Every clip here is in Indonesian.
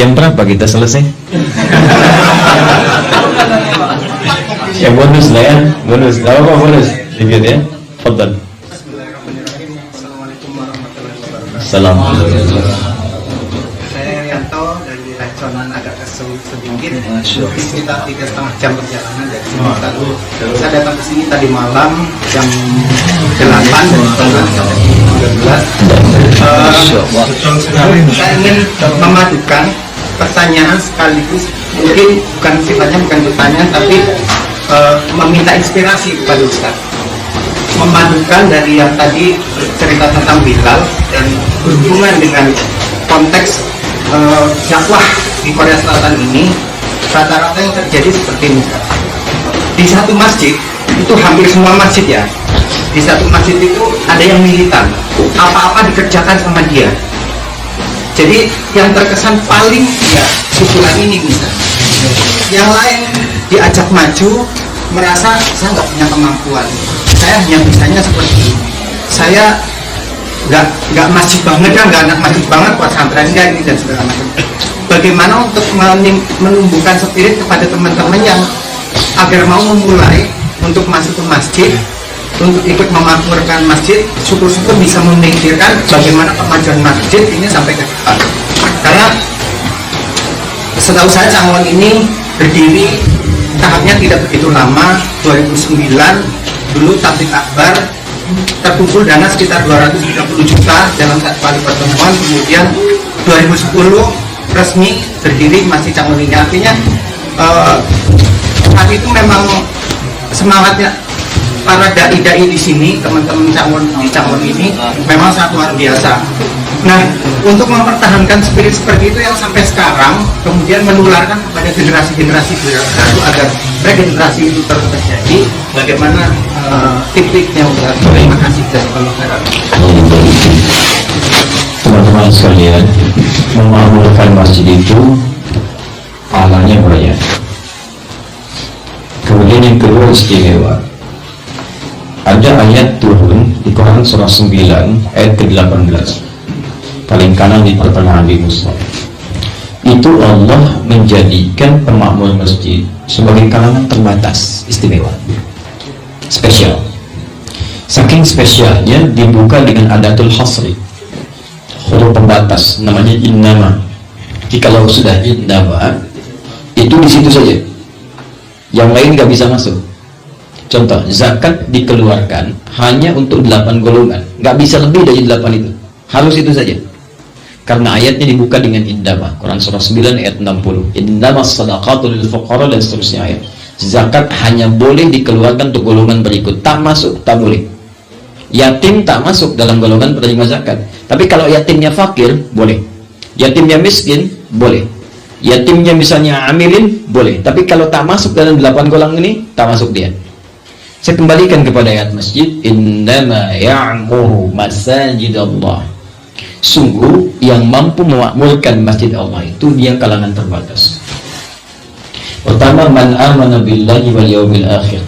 Jam berapa kita selesai? Ya bonus lah ya, bonus. Tahu apa bonus? Dikit ya. Fadhal. Assalamualaikum warahmatullahi wabarakatuh. Assalamualaikum. Saya Yanto dari Raconan, agak kesulit sedikit. Mungkin sekitar 3,5 jam perjalanan dari sini. Lalu saya datang ke sini tadi malam jam 8 dan setengah sampai 13. Saya ingin memadukan pertanyaan sekaligus, mungkin bukan sifatnya bukan pertanyaan, tapi meminta inspirasi kepada Ustaz. Memadukan dari yang tadi cerita tentang Bilal dan berhubungan dengan konteks dakwah di Korea Selatan ini, rata-rata yang terjadi seperti ini. Di satu masjid itu hampir semua masjid ya, di satu masjid itu ada yang militan, apa-apa dikerjakan sama dia. Jadi yang terkesan paling ya usulan ini bisa. Yang lain diajak maju, merasa saya nggak punya kemampuan, saya hanya bisanya seperti ini. Saya nggak masjid banget kan, nggak anak masjid banget buat santren ini dan segala macam. Bagaimana untuk menumbuhkan spirit kepada teman-teman yang agar mau memulai untuk masuk ke masjid, untuk ikut memakmurkan masjid, syukur-syukur bisa memikirkan bagaimana kemajuan masjid ini sampai ke depan. Karena setahu saya Cangwon ini berdiri tahapnya tidak begitu lama. 2009 dulu tablik akbar, terkumpul dana sekitar 230 juta dalam satu kali pertemuan. Kemudian 2010 resmi berdiri Masjid Cangwon ini. Artinya saat itu memang semangatnya para dai-dai di sini, teman-teman di Cangwon ini memang sangat luar biasa. Nah, untuk mempertahankan spirit seperti itu yang sampai sekarang kemudian menularkan kepada generasi-generasi baru agar regenerasi itu terus terjadi, bagaimana tip-tipnya? Terima kasih. Teman-teman sekalian, memakmurkan masjid itu pahalanya banyak. Kemudian yang kedua istimewa. Ada ayat turun di Quran surah 9 ayat ke-18, paling kanan di pertengahan di mushaf. Itu Allah menjadikan pemakmur masjid sebagai kalangan terbatas, istimewa, spesial. Saking spesialnya dibuka dengan adatul hasri, huruf pembatas, namanya innama. Jikalau sudah innama, itu di situ saja, yang lain nggak bisa masuk. Contoh, zakat dikeluarkan hanya untuk 8 golongan, nggak bisa lebih dari 8 itu, harus itu saja. Karena ayatnya dibuka dengan indama, Quran surah 9 ayat 60, indama sadaqatul lil fuqara dan seterusnya ayat. Zakat hanya boleh dikeluarkan untuk golongan berikut, tak masuk, tak boleh. Yatim tak masuk dalam golongan penerima zakat. Tapi kalau yatimnya fakir, boleh. Yatimnya miskin, boleh. Yatimnya misalnya amilin, boleh. Tapi kalau tak masuk dalam 8 golongan ini, tak masuk dia. Saya kembalikan kepada ayat masjid, innama ya'muru masajid Allah. Sungguh yang mampu memakmurkan masjid Allah itu dia kalangan terbatas. Pertama, man amana billahi wal yawmil akhir.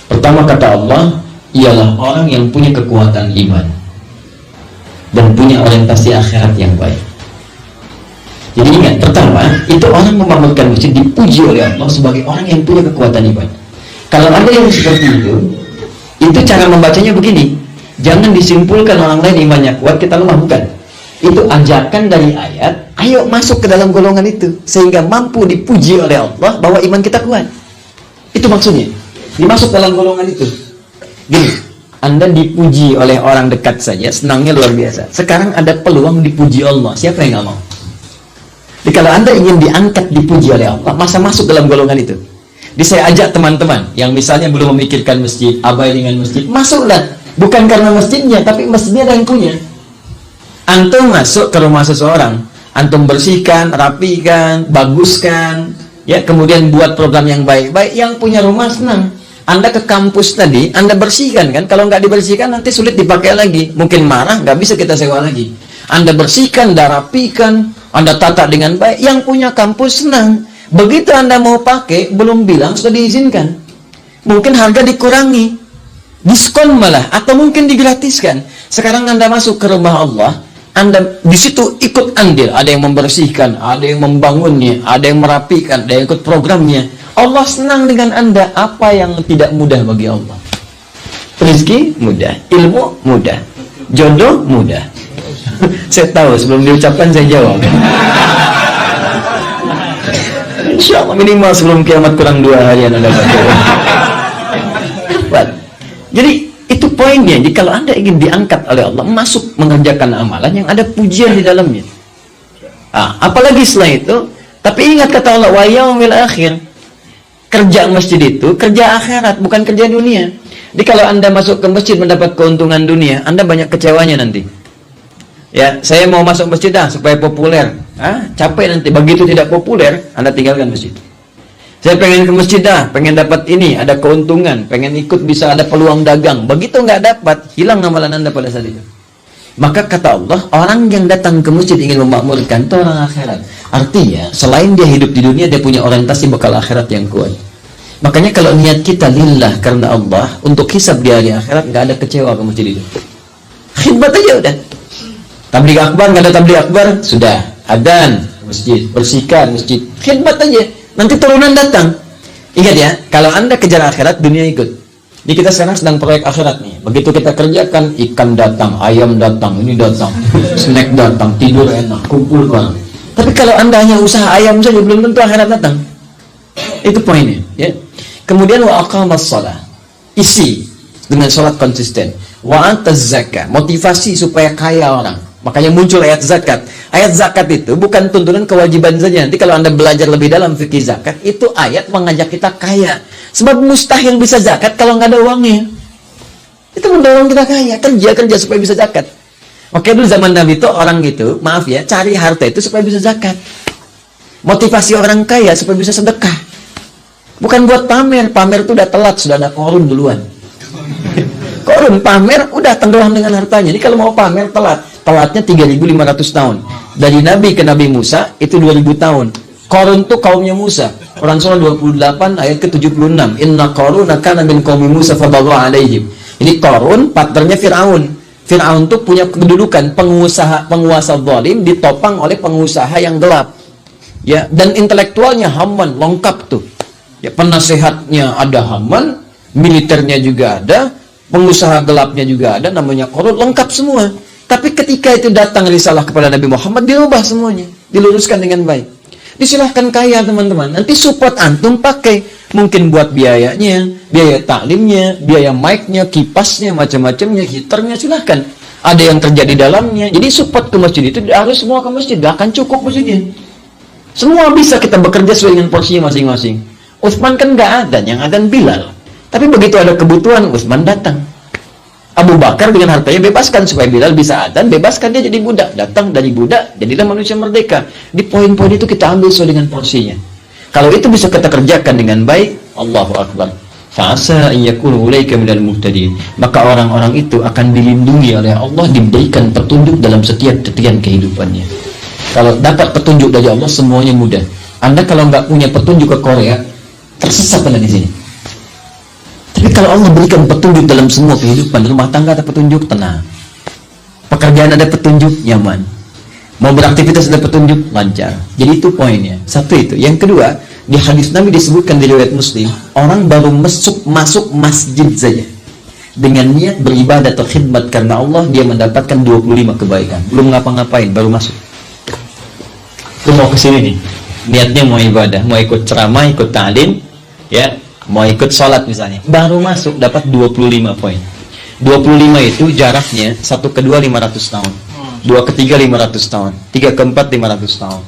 Pertama kata Allah, ialah orang yang punya kekuatan iman dan punya orientasi akhirat yang baik. Jadi ingat, pertama, itu orang memakmurkan masjid dipuji oleh Allah sebagai orang yang punya kekuatan iman. Kalau ada yang seperti itu cara membacanya begini. Jangan disimpulkan orang lain imannya kuat, kita lemah, bukan. Itu ajakan dari ayat, ayo masuk ke dalam golongan itu, sehingga mampu dipuji oleh Allah bahwa iman kita kuat. Itu maksudnya, dimasuk dalam golongan itu. Gini, Anda dipuji oleh orang dekat saja, senangnya luar biasa. Sekarang ada peluang dipuji Allah, siapa yang nggak mau? Jadi kalau Anda ingin diangkat dipuji oleh Allah, masa masuk dalam golongan itu. Jadi saya ajak teman-teman yang misalnya belum memikirkan masjid, abai dengan masjid, masuklah. Bukan karena masjidnya, tapi masjidnya ada yang punya. Antum masuk ke rumah seseorang, antum bersihkan, rapikan, baguskan, ya, kemudian buat program yang baik-baik, yang punya rumah senang. Anda ke kampus tadi, Anda bersihkan kan? Kalau nggak dibersihkan nanti sulit dipakai lagi, mungkin marah, nggak bisa kita sewa lagi. Anda bersihkan, Anda rapikan, Anda tata dengan baik, yang punya kampus senang. Begitu Anda mau pakai, belum bilang sudah diizinkan. Mungkin harga dikurangi, diskon malah, atau mungkin digratiskan. Sekarang Anda masuk ke rumah Allah, Anda di situ ikut andil, ada yang membersihkan, ada yang membangunnya, ada yang merapikan, ada yang ikut programnya. Allah senang dengan Anda. Apa yang tidak mudah bagi Allah? Rezeki mudah, ilmu mudah, jodoh mudah. Saya tahu sebelum diucapkan saya jawab. Insya Allah minimal sebelum kiamat kurang 2 hari Anda dapat jawab. Jadi itu poinnya. Jadi kalau Anda ingin diangkat oleh Allah, masuk mengerjakan amalan yang ada pujian di dalamnya. Apalagi setelah itu, tapi ingat kata Allah, wa yaumil akhir. Kerja masjid itu kerja akhirat, bukan kerja dunia. Jadi kalau Anda masuk ke masjid mendapat keuntungan dunia, Anda banyak kecewanya nanti. Ya, saya mau masuk masjid supaya populer. Capek nanti. Begitu tidak populer, Anda tinggalkan masjid. Saya pengen ke masjid pengen dapat ini, ada keuntungan, pengen ikut bisa ada peluang dagang. Begitu nggak dapat, hilang amalan Anda pada saat itu. Maka kata Allah, orang yang datang ke masjid ingin memakmurkan itu orang akhirat. Artinya, selain dia hidup di dunia, dia punya orientasi bekal akhirat yang kuat. Makanya kalau niat kita lillah karena Allah, untuk hisab di hari akhirat, nggak ada kecewa ke masjid itu. Khidmat aja udah. Tabligh akbar, nggak ada tabligh akbar, sudah. Adzan, masjid, bersihkan masjid, khidmat aja. Nanti turunan datang. Ingat ya, kalau Anda kejar akhirat, dunia ikut. Ini kita sekarang sedang proyek akhirat nih. Begitu kita kerjakan, ikan datang, ayam datang, ini datang, snack datang, tidur enak, kumpul bareng. Tapi kalau Anda hanya usaha ayam saja, belum tentu akhirat datang. Itu poinnya. Ya. Kemudian wa aqamas shalah, isi dengan sholat konsisten. Wa ataz zakah, motivasi supaya kaya orang. Makanya muncul ayat zakat. Ayat zakat itu bukan tuntunan kewajiban saja. Nanti kalau Anda belajar lebih dalam fikih zakat, itu ayat mengajak kita kaya. Sebab mustahil bisa zakat kalau nggak ada uangnya. Itu mendorong kita kaya. Kerja supaya bisa zakat. Oke, dulu zaman Nabi itu orang gitu, maaf ya, cari harta itu supaya bisa zakat. Motivasi orang kaya supaya bisa sedekah. Bukan buat pamer. Pamer itu udah telat, sudah ada korun duluan. Korun pamer udah tenggelam dengan hartanya. Jadi kalau mau pamer telat. Telatnya 3.500 tahun. Dari Nabi ke Nabi Musa itu 2.000 tahun. Qarun itu kaumnya Musa. Quran surah 28 ayat ke-76. Inna Qaruna kana min qaumi Musa fabagha alaihim. Jadi Qarun partnernya Firaun. Firaun itu punya kedudukan penguasa zalim ditopang oleh pengusaha yang gelap. Ya, dan intelektualnya Haman lengkap tuh. Ya, penasehatnya ada Haman, militernya juga ada, pengusaha gelapnya juga ada, namanya Qarun, lengkap semua. Tapi ketika itu datang risalah kepada Nabi Muhammad, dirubah semuanya, diluruskan dengan baik. Disilahkan kaya teman-teman, nanti support antum pakai, mungkin buat biayanya, biaya taklimnya, biaya mic-nya, kipasnya, macam-macamnya, heaternya, silahkan. Ada yang kerja di dalamnya, jadi support ke masjid itu harus semua ke masjid, gak akan cukup masjidnya. Semua bisa kita bekerja sesuai dengan porsinya masing-masing. Utsman kan gak ada, yang ada Bilal. Tapi begitu ada kebutuhan, Utsman datang. Abu Bakar dengan hartanya bebaskan supaya Bilal bisa adzan, bebaskan dia jadi budak. Datang dari budak, jadilah manusia merdeka. Di poin-poin itu kita ambil sesuai dengan porsinya. Kalau itu bisa kita kerjakan dengan baik, Allahu Akbar. Fa'asa ayyakunu ulaika minal muhtadin. Maka orang-orang itu akan dilindungi oleh Allah, diberikan petunjuk dalam setiap titian kehidupannya. Kalau dapat petunjuk dari Allah, semuanya mudah. Anda kalau nggak punya petunjuk ke Korea, tersesat Anda di sini. Tapi kalau Allah berikan petunjuk dalam semua kehidupan, rumah tangga ada petunjuk, tenang. Pekerjaan ada petunjuk, nyaman. Mau beraktivitas ada petunjuk, lancar. Jadi itu poinnya. Satu itu. Yang kedua, di hadis Nabi disebutkan di riwayat Muslim, orang baru masuk masjid saja dengan niat beribadah atau khidmat karena Allah, dia mendapatkan 25 kebaikan. Belum ngapa-ngapain, baru masuk. Lu mau ke sini nih, niatnya mau ibadah, mau ikut ceramah, ikut ta'lim, ya, mau ikut sholat misalnya, baru masuk dapat 25 poin. 25 itu jaraknya 1 ke 2 500 tahun, 2 ke 3 500 tahun, 3 ke 4 500 tahun.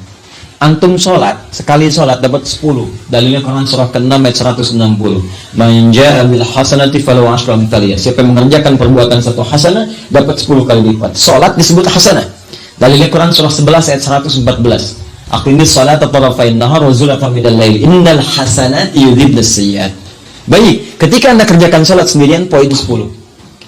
Antum sholat, sekali sholat dapat 10. Dalilnya Quran surah ke-6 ayat 160. Man jaa bil hasanati falahu asyru amsalha. Siapa yang mengerjakan perbuatan satu hasanah dapat 10 kali lipat. Sholat disebut hasanah. Dalilnya Quran surah 11 ayat 114. Aqimis salata tarafain nahar wa zulatan minal lail innal hasanati yudhibnas sayyi'at. Baik, ketika Anda kerjakan salat sendirian poin 10.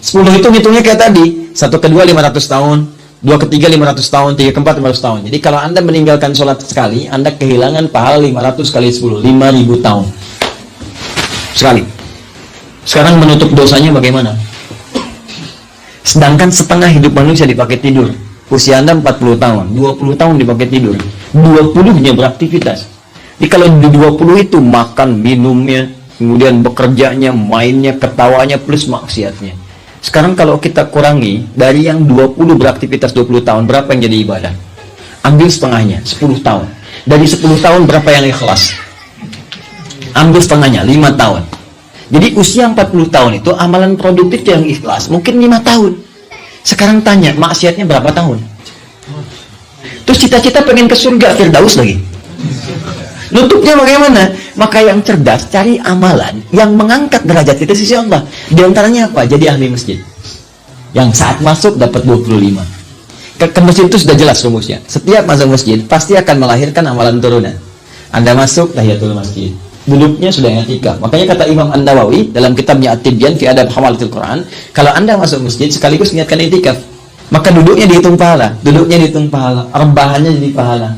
10 itu hitungnya kayak tadi, 1 ke 2 500 tahun, 2 ke 3 500 tahun, 3 ke 4 500 tahun. Jadi kalau Anda meninggalkan salat sekali, Anda kehilangan pahala 500 kali 10, 5000 tahun. Sekali. Sekarang menutup dosanya bagaimana? Sedangkan setengah hidup manusia dipakai tidur. Usia Anda 40 tahun, 20 tahun dipakai tidur, 20-nya beraktivitas. Jadi kalau di 20 itu makan, minumnya, kemudian bekerjanya, mainnya, ketawanya, plus maksiatnya. Sekarang kalau kita kurangi, dari yang 20 beraktivitas 20 tahun, berapa yang jadi ibadah? Ambil setengahnya, 10 tahun. Dari 10 tahun, berapa yang ikhlas? Ambil setengahnya, 5 tahun. Jadi usia 40 tahun itu, amalan produktif yang ikhlas, mungkin 5 tahun. Sekarang tanya, maksiatnya berapa tahun? Terus cita-cita pengen ke surga, Firdaus lagi. Nutupnya bagaimana? Maka yang cerdas, cari amalan yang mengangkat derajat kita sisi Allah. Di antaranya apa? Jadi ahli masjid. Yang saat masuk dapat 25. Ke masjid itu sudah jelas rumusnya. Setiap masuk masjid, pasti akan melahirkan amalan turunan. Anda masuk, tahiyatul masjid. Duduknya sudah i'tikaf. Makanya kata Imam An-Nawawi dalam kitabnya At-Tibyan fi Adab Hamalatil Quran, kalau Anda masuk masjid sekaligus niatkan i'tikaf, maka duduknya dihitung pahala, rebahannya jadi pahala.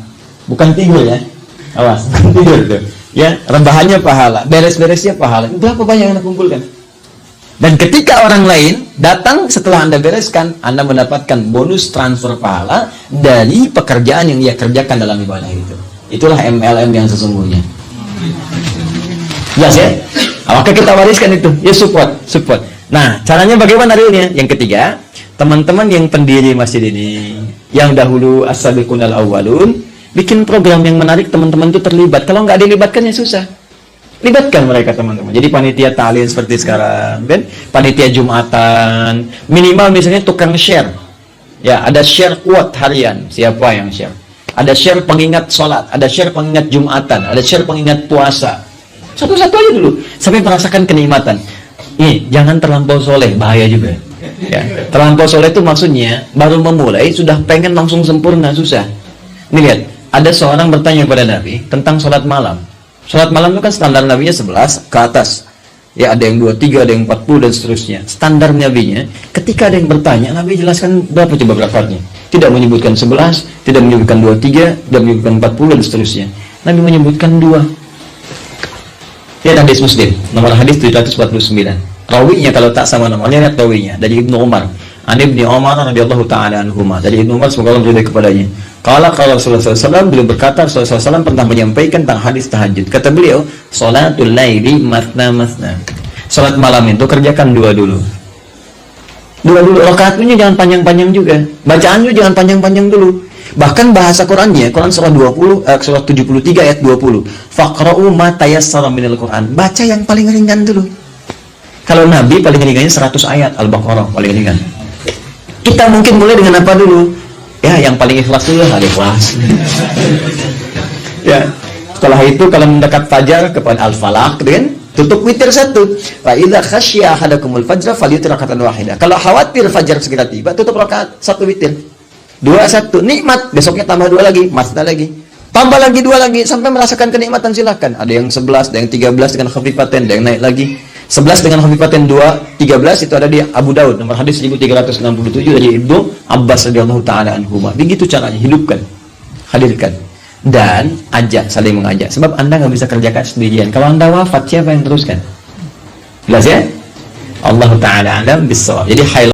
Bukan tidur ya. Awas, tidur tuh. Ya, rebahannya pahala, beres-beresnya pahala. Berapa banyak yang Anda kumpulkan? Dan ketika orang lain datang setelah Anda bereskan, Anda mendapatkan bonus transfer pahala dari pekerjaan yang ia kerjakan dalam ibadah itu. Itulah MLM yang sesungguhnya. Jelas ya? Maka kita wariskan itu. Ya support. Nah, caranya bagaimana realnya? Yang ketiga, teman-teman yang pendiri masjid ini, yang dahulu as-sabiqunal awwalun, bikin program yang menarik, teman-teman itu terlibat. Kalau nggak dilibatkan ya susah. Libatkan mereka teman-teman. Jadi panitia ta'lim seperti sekarang, kan? Panitia Jumatan, minimal misalnya tukang share. Ya, ada share quote harian. Siapa yang share? Ada share pengingat sholat, ada share pengingat Jumatan, ada share pengingat puasa. Satu-satu aja dulu, sampai merasakan kenikmatan. Jangan terlampau soleh, bahaya juga. Ya, terlampau soleh itu maksudnya baru memulai sudah pengen langsung sempurna, susah. Ini lihat, ada seorang bertanya kepada Nabi tentang sholat malam. Sholat malam itu kan standar Nabinya 11 ke atas. Ya, ada yang 23, ada yang 40 dan seterusnya. Standar Nabinya, ketika ada yang bertanya, Nabi jelaskan berapa coba rakaatnya. Tidak menyebutkan 11, tidak menyebutkan 23, tidak menyebutkan 40 dan seterusnya. Nabi menyebutkan 2. Lihat hadis Muslim, nomor hadis 749. Rawinya kalau tak sama nomornya, lihat rawinya dari Ibnu Umar. An Ibnu Umar radhiyallahu taala anhuma. Dari Ibnu Umar semoga Allah ridha kepadanya. Kalau Rasulullah SAW beliau berkata, Rasulullah SAW pernah menyampaikan tentang hadis tahajud. Kata beliau, salatul laili matna masna. Salat malam itu kerjakan 2 dulu. 2 dulu, rakaatnya jangan panjang-panjang juga. Bacaannya jangan panjang-panjang dulu. Bahkan bahasa Qurannya, Quran surah 73 ayat 20. Faqra'u ma tayassara minal Quran. Baca yang paling ringan dulu. Kalau Nabi paling ringannya 100 ayat Al-Baqarah paling ringan. Kita mungkin mulai dengan apa dulu? Ya, yang paling ikhlas dulu Al-Ikhlas. Ya. Setelah itu kalau mendekat fajar kepada Al-Falaq, kan? Tutup witir 1. Fa idza khasyiya ahadakumul fajra falyutir rakatan wahidah. Kalau khawatir fajar segera tiba, tutup rakaat 1 witir. 2-1, nikmat, besoknya tambah 2 lagi, masna lagi, tambah lagi 2 lagi, sampai merasakan kenikmatan silahkan. Ada yang 11, ada yang 13 dengan khafifatain, ada yang naik lagi 11 dengan khafifatain 2, 13 itu ada di Abu Daud, nomor hadis 1367 dari Ibnu Abbas radhiyallahu taala anhuma. Begitu caranya, hidupkan, hadirkan, dan ajak, saling mengajak. Sebab Anda nggak bisa kerjakan sendirian. Kalau Anda wafat, siapa yang teruskan? Jelas ya? Allah taala alam bissawab. Jadi